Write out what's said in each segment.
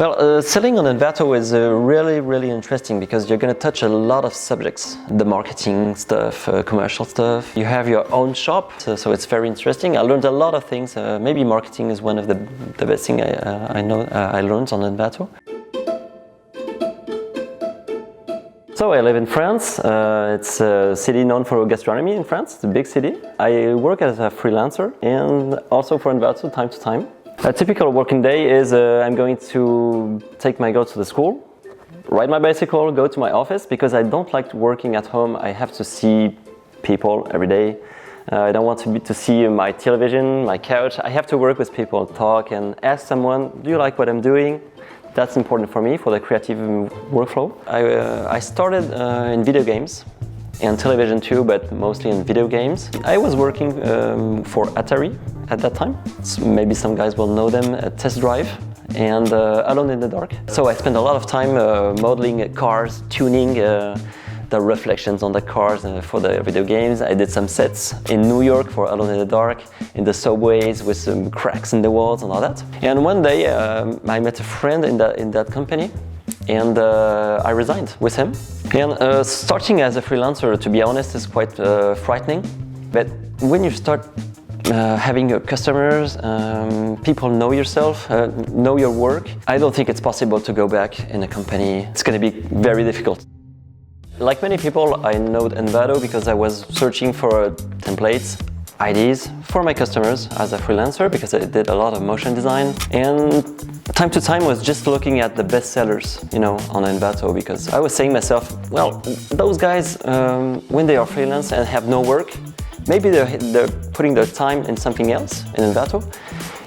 Well, selling on Envato is really interesting because you're going to touch a lot of subjects. The marketing stuff, commercial stuff. You have your own shop, so it's very interesting. I learned a lot of things. Maybe marketing is one of the best things I learned on Envato. So I live in France. It's a city known for gastronomy in France. It's a big city. I work as a freelancer and also for Envato time to time. A typical working day is I'm going to take my girl to the school, ride my bicycle, go to my office because I don't like working at home. I have to see people every day. I don't want to see my television, my couch. I have to work with people, talk and ask someone, do you like what I'm doing? That's important for me, for the creative workflow. I started in video games and television too, but mostly in video games. I was working for Atari at that time. So maybe some guys will know them, Test Drive and Alone in the Dark. So I spent a lot of time modeling cars, tuning the reflections on the cars for the video games. I did some sets in New York for Alone in the Dark, in the subways with some cracks in the walls and all that. And one day I met a friend in that company and I resigned with him. And starting as a freelancer, to be honest, is quite frightening. But when you start having your customers, people know yourself, know your work, I don't think it's possible to go back in a company. It's going to be very difficult. Like many people, I know Envato because I was searching for templates, ideas for my customers as a freelancer because I did a lot of motion design. And time to time was just looking at the best sellers, on Envato because I was saying myself, well, those guys, when they are freelance and have no work, maybe they're putting their time in something else in Envato.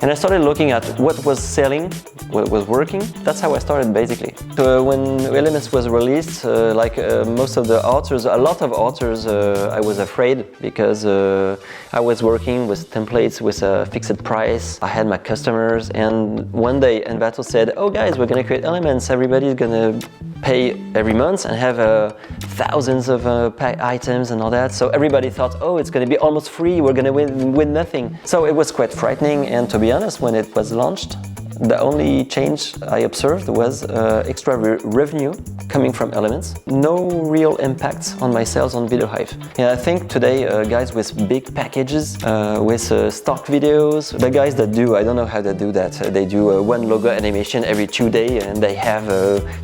And I started looking at what was selling, what was working. That's how I started basically. So when Elements was released, most of the authors, a lot of authors, I was afraid because I was working with templates with a fixed price. I had my customers and one day Envato said, oh guys, we're gonna create Elements. Everybody's gonna pay every month and have thousands of items and all that. So everybody thought, oh, it's gonna be almost free. We're gonna win nothing. So it was quite frightening. And to be honest, when it was launched, the only change I observed was extra revenue coming from Elements. No real impact on my sales on Video Hive. And I think today, guys with big packages, with stock videos, the guys that do, I don't know how they do that. They do one logo animation every 2 days and they have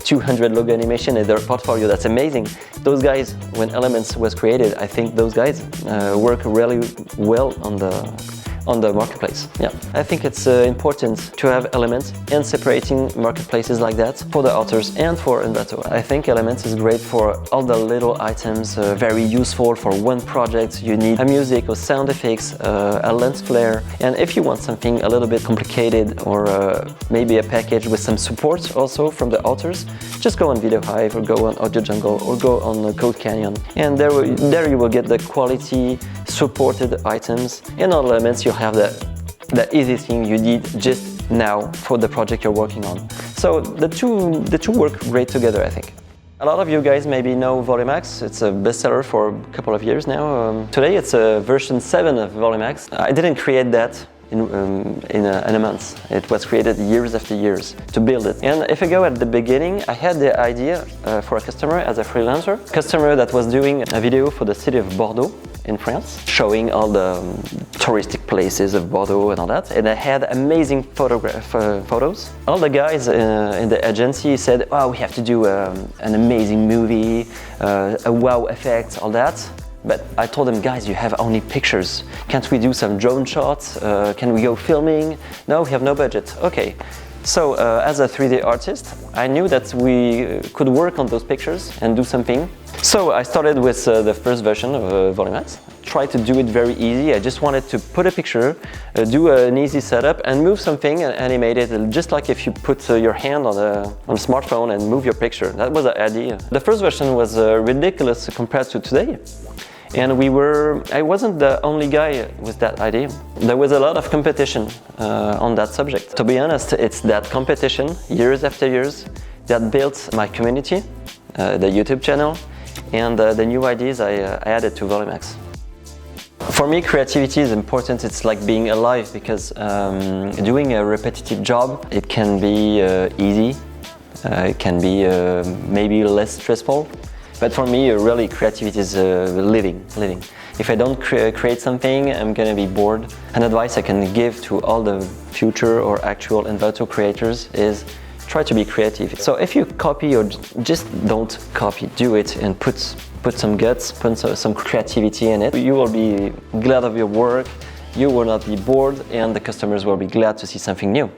200 logo animation in their portfolio. That's amazing. Those guys, when Elements was created, I think those guys work really well on the marketplace. Yeah, I think it's important to have Elements and separating marketplaces like that for the authors and for Envato. I think Elements is great for all the little items, very useful for one project. You need a music or sound effects, a lens flare, and if you want something a little bit complicated or maybe a package with some support also from the authors, just go on Video Hive or go on Audio Jungle or go on Code Canyon, and there you will get the quality supported items, and on Elements you'll have the easy thing you need just now for the project you're working on. So the two work great together, I think. A lot of you guys maybe know Volumax. It's a bestseller for a couple of years now. Today it's version 7 of Volumax. I didn't create that in a month. It was created years after years to build it. And if I go at the beginning, I had the idea for a customer as a freelancer. Customer that was doing a video for the city of Bordeaux in France, showing all the touristic places of Bordeaux and all that. And I had amazing photos. All the guys in the agency said, oh, we have to do an amazing movie, a wow effect, all that. But I told them, guys, you have only pictures. Can't we do some drone shots? Can we go filming? No, we have no budget. Okay. So as a 3D artist, I knew that we could work on those pictures and do something. So I started with the first version of Volumax. Try to do it very easy. I just wanted to put a picture, do an easy setup and move something and animate it, just like if you put your hand on a smartphone and move your picture. That was the idea. The first version was ridiculous compared to today. And I wasn't the only guy with that idea. There was a lot of competition on that subject. To be honest, it's that competition, years after years, that built my community, the YouTube channel, and the new ideas I added to Volumax. For me, creativity is important. It's like being alive because doing a repetitive job, it can be easy, it can be maybe less stressful. But for me, really, creativity is living. If I don't create something, I'm gonna be bored. An advice I can give to all the future or actual Envato creators is try to be creative. So if you copy or just don't copy, do it and put some guts, put some creativity in it. You will be glad of your work, you will not be bored, and the customers will be glad to see something new.